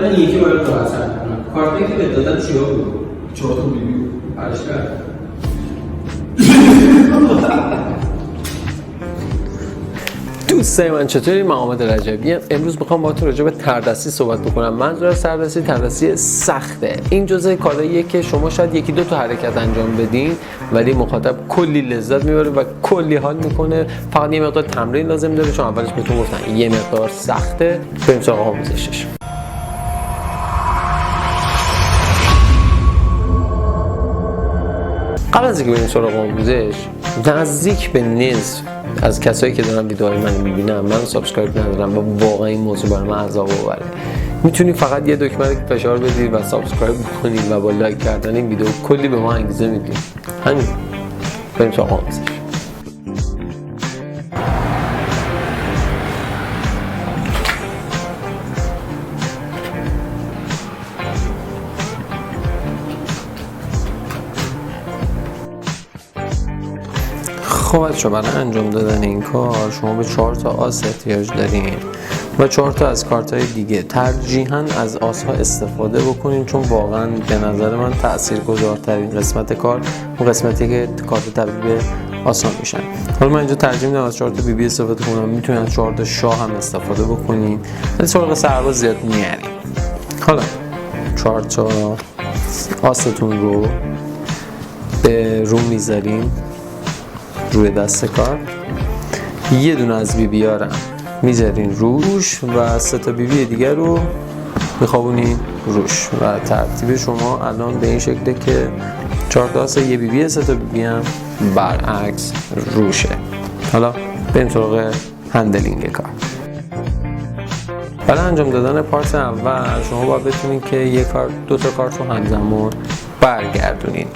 من یکی باید راحت‌تر کنم. کارتی که به دادن چیا بود؟ 4 تا بیبی بود. برش کرد. دوستای من چطوری؟ من حامد رجبی ام. امروز میخوام باهاتون راجع به تردستی صحبت بکنم. منظور از تردستی سخته. این جزء کارهاییه که شما شاید یکی دو تا حرکت انجام بدین ولی مخاطب کلی لذت میبره و کلی حال میکنه. فقط یه مقدار تمرین لازم داره، چون اولش بهتون گفتم یه مقدار سخته. بریم سراغ آموزشش. قبل از اینکه بریم سراغ آموزش، نزدیک به نصف از کسایی که دارن ویدیوهای من میبینن من سابسکرایب ندارم و واقعا این موضوع برای من عذاب آوره. میتونی فقط یه دکمه فشار بدی و سابسکرایب بکنی و با لایک کردن این ویدیو کلی به ما انگیزه میدی. همین. بریم سراغ آموزش. خب بچه‌ها، برای انجام دادن این کار شما به 4 تا آس احتیاج دارین و 4 تا از کارت‌های دیگه. ترجیحاً از آس‌ها استفاده بکنین، چون واقعاً به نظر من تاثیرگذارترین قسمت کار اون قسمتی که کارت تبدیل به آسان میشن. حالا من اینجا ترجیح میدم از 4 تا بیبی استفاده کنم. میتونین از 4 تا شاه هم استفاده بکنین، ولی سراغ سرباز زیاد میارین. حالا 4 تا آستون رو به رو میذاریم روی دست کار. یه دونه از بیبی ها رو میذارین روش و 3 تا بیبی دیگر رو میخوابونین روش و ترتیب شما الان به این شکله که 4 تا آس، یه بیبی، 3 تا بیبی هم برعکس روشه. حالا بریم سراغ هندلینگ کار. برای انجام دادن پارت اول شما باید بتونین که دو تا کارت رو همزمان برگردونین.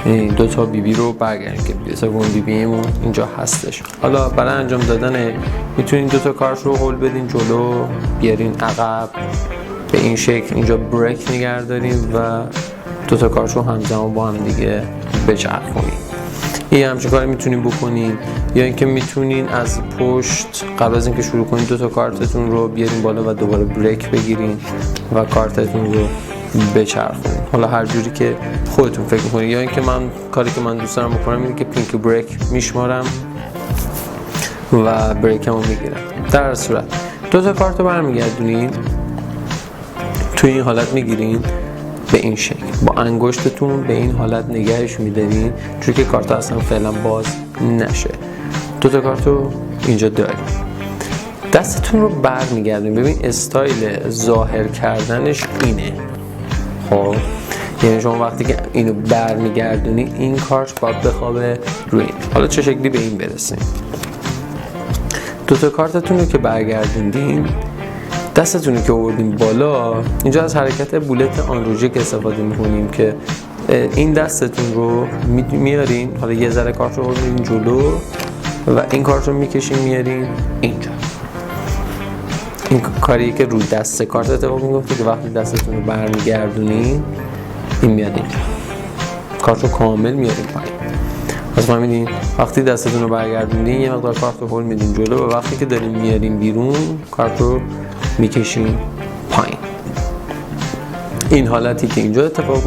این 2 تا بیبی رو برگردین که سوم بیبیمون اینجا هستش. حالا برای انجام دادن میتونین 2 تا کارت رو هول بدین جلو، بیارین عقب به این شکل، اینجا بریک نگهدارین و 2 تا کارت رو همزمان با هم دیگه بچرخونین. این همچین کاری میتونین بکنین، یا اینکه میتونین از پشت قبل از اینکه شروع کنین 2 تا کارتتون رو بیارین بالا و دوباره بریک بگیرین و کارتتون رو بچرخونین. حالا هر جوری که خودتون فکر می‌کنید. یا اینکه کاری که من دوست دارم بکنم اینه که پینک بریک میشمارم و بریکمو میگیرم. در هر صورت 2 تا کارت رو برمیگردونین، توی این حالت میگیرین به این شکل، با انگشتتون به این حالت نگهش میدارین چون که کارت اصلا فعلا باز نشه. 2 تا کارت رو اینجا دارین. دستتون رو برمیگردونین. ببین استایل ظاهر کردنش اینه. خب یعنی شما وقتی که اینو برمیگردونی این کارت باید بخوابه روی این. حالا چه شکلی به این برسیم؟ 2 تا کارتتون رو که برگردوندین، دستتون رو که آوردین بالا، اینجا از حرکت بولت آنروژیک استفاده میکنیم که این دستتون رو میارین، حالا یه ذره کارت رو آوردین جلو و این کارت رو میکشین میارین اینجا. این کاریه که روی دست کارت اتفاق میفته که وقتی دستتون رو برمیگردونین این میاد اینجا، کارت رو کامل میارین پایین. پس فهمیدین وقتی دستتون رو برگردونین یه مقدار کارت رو هول میدین جلو و وقتی که دارین میارین بیرون کارت رو میکشین پایین. این حالتی که اینجا اتفاق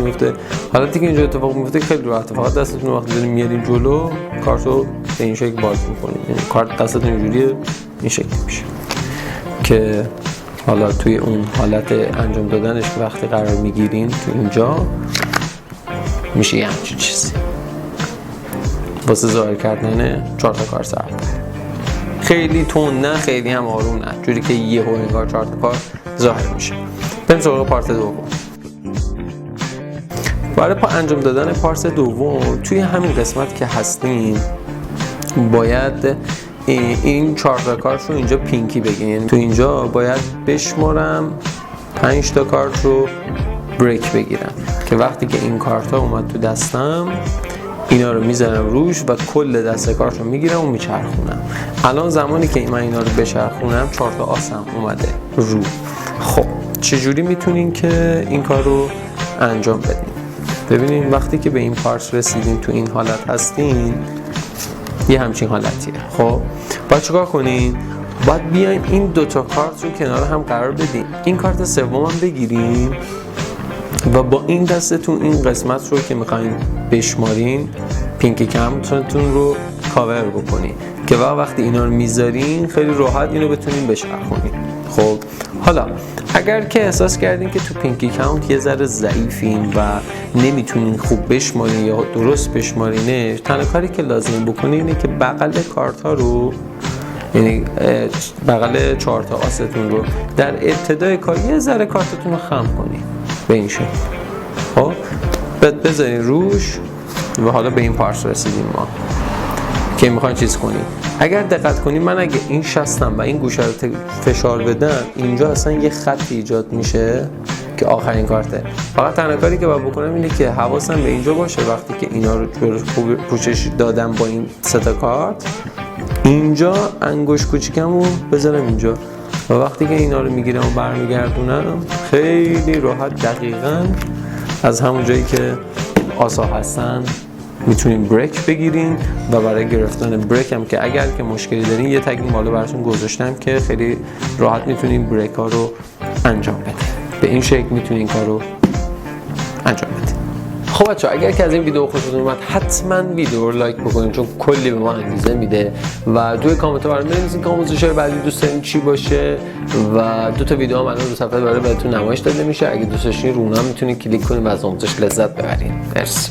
میفته، خیلی راحته. فقط دستتون رو وقتی دارین میارین جلو کارت رو به این شکل باز میکنین. یعنی کارت دستتون اینجوریه، این شکل میشه که حالا توی اون حالت انجام دادنش که وقتی قرار میگیرین تو اینجا میشه یه همچین چیزی واسه ظاهر کردن 4 تا کارت اول. خیلی تون نه، خیلی هم آروم نه، جوری که یهو انگار 4 تا کارت ظاهر میشه. بریم سراغ پارت دوم. برای انجام دادن پارت دوم توی همین قسمت که هستیم باید این 4 تا کارت رو اینجا پینکی بگیرین. تو اینجا باید بشمارم 5 تا کارت رو بریک بگیرم که وقتی که این کارت ها اومد تو دستم اینا رو میذارم روش و کل دسته کارت رو میگیرم و میچرخونم. الان زمانی که من اینا رو بچرخونم 4 تا آسم اومده رو. خب چجوری میتونین که این کار رو انجام بدین؟ ببینین وقتی که به این پارت رسیدین تو این حالت هستین یه همچین حالتیه. خب باید چیکار کنین؟ باید بیایم این دوتا کارت رو کنار هم قرار بدیم، این کارت سوم هم بگیریم و با این دستتون این قسمت رو که میخواین بشمارین پینکی کمتون رو کاور بکنین که وقتی اینا رو میذارین خیلی راحت اینو بتونین بچرخونین. خب حالا اگر که احساس کردین که تو پینکی کاونت یه ذره ضعیفین و نمیتونین خوب بشمارین یا درست بشمارینش، تنها کاری که لازم بکنین اینه که بغل کارت ها رو، یعنی بغل 4 تا آستون رو در ابتدای کار یه ذره کارتتون رو خم کنین به این شکل. خب بذارین روش و حالا به این پارس رسیدیم ما که میخواین چیز کنیم. اگر دقت کنیم من اگه این شستم و این گوشه رو فشار بدم اینجا اصلا یه خط ایجاد میشه که آخرین کارته. فقط تنها کاری که باید بکنم اینه که حواسم به اینجا باشه وقتی که اینا رو پوشش دادم با این 3 تا کارت، اینجا انگشت کوچیکمو بذارم اینجا و وقتی که اینا رو میگیرم و برمیگردونم خیلی راحت دقیقاً از همون جایی که آسا هستن میتونین بریک بگیرین و برای گرفتن بریک هم که اگر که مشکلی دارین یه تگ بالا براتون گذاشتم که خیلی راحت میتونین بریک ها رو انجام بدین. به این شکل میتونین کار رو انجام بدین. خب بچه‌ها اگر که از این ویدیو خوشتون اومد حتما ویدیو رو لایک بکنین چون کلی به ما انگیزه میده و توی کامنت ها برام بنویسین که آموزش بعدی دوست دارین چی باشه و 2 تا ویدیو هم الان رو صفحه برای بهتون نمایش داده میشه. اگه دوست داشتین رو اونها میتونین کلیک کنین و از آموزش لذت ببرین. مرسی.